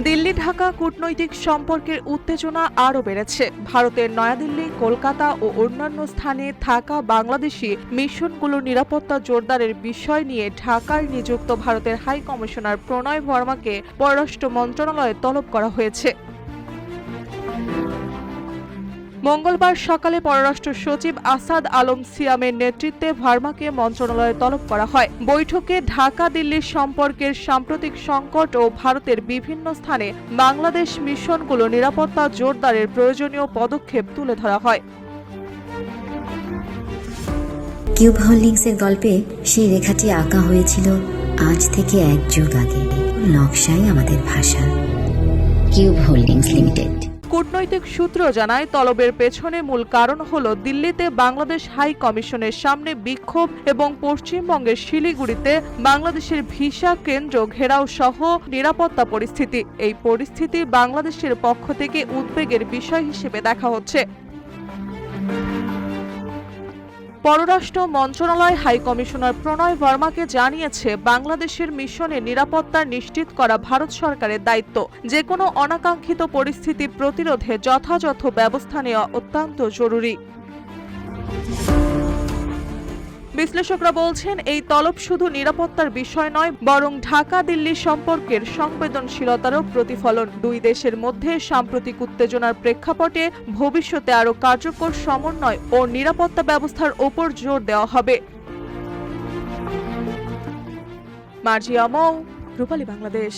দিল্লি ঢাকা কূটনৈতিক সম্পর্কের উত্তেজনা আরও বেড়েছে। ভারতের নয়াদিল্লি, কলকাতা ও অন্যান্য স্থানে থাকা বাংলাদেশি মিশনগুলোর নিরাপত্তা জোরদারের বিষয় নিয়ে ঢাকায় নিযুক্ত ভারতের হাই কমিশনার প্রণয় ভার্মাকে পররাষ্ট্র মন্ত্রণালয়ে তলব করা হয়েছে। মঙ্গলবার সকালে পররাষ্ট্র সচিব আসাদ আলম সিয়ামের নেতৃত্বে ভার্মাকে মন্ত্রণালয়ে তলব করা হয়। বৈঠকে ঢাকা দিল্লির সম্পর্কের সাম্প্রতিক সংকট ও ভারতের বিভিন্ন স্থানে বাংলাদেশ মিশনগুলো নিরাপত্তা জোরদারের প্রয়োজনীয় পদক্ষেপ তুলে ধরা হয়। কিউব হোল্ডিংসের গল্পে সেই রেখাটি আঁকা হয়েছিল আজ থেকে 1 যুগ আগে। নকশাই আমাদের ভাষা। Cube holdings limited. কূটনৈতিক সূত্র জানায়, তলবের পেছনে মূল কারণ হল দিল্লিতে বাংলাদেশ হাই কমিশনের সামনে বিক্ষোভ এবং পশ্চিমবঙ্গের শিলিগুড়িতে বাংলাদেশের ভিসা কেন্দ্র ঘেরাও সহ নিরাপত্তা পরিস্থিতি। এই পরিস্থিতি বাংলাদেশের পক্ষ থেকে উদ্বেগের বিষয় হিসেবে দেখা হচ্ছে। পররাষ্ট্র মন্ত্রণালয় হাই কমিশনার প্রণয় ভার্মাকে জানিয়েছে, বাংলাদেশের মিশনে নিরাপত্তা নিশ্চিত করা ভারত সরকারের দায়িত্ব। যে কোনো অনাকাঙ্ক্ষিত পরিস্থিতি প্রতিরোধে যথাযথ ব্যবস্থা নেওয়া অত্যন্ত জরুরি। বিশ্লেষকরা বলছেন, এই তলব শুধু নিরাপত্তার বিষয় নয়, বরং ঢাকা দিল্লি সম্পর্কের সংবেদনশীলতারও প্রতিফলন। দুই দেশের মধ্যে সাম্প্রতিক উত্তেজনার প্রেক্ষাপটে ভবিষ্যতে আরও কার্যকর সমন্বয় ও নিরাপত্তা ব্যবস্থার ওপর জোর দেওয়া হবে। মার্জিয়া মৌ, রূপালী বাংলাদেশ।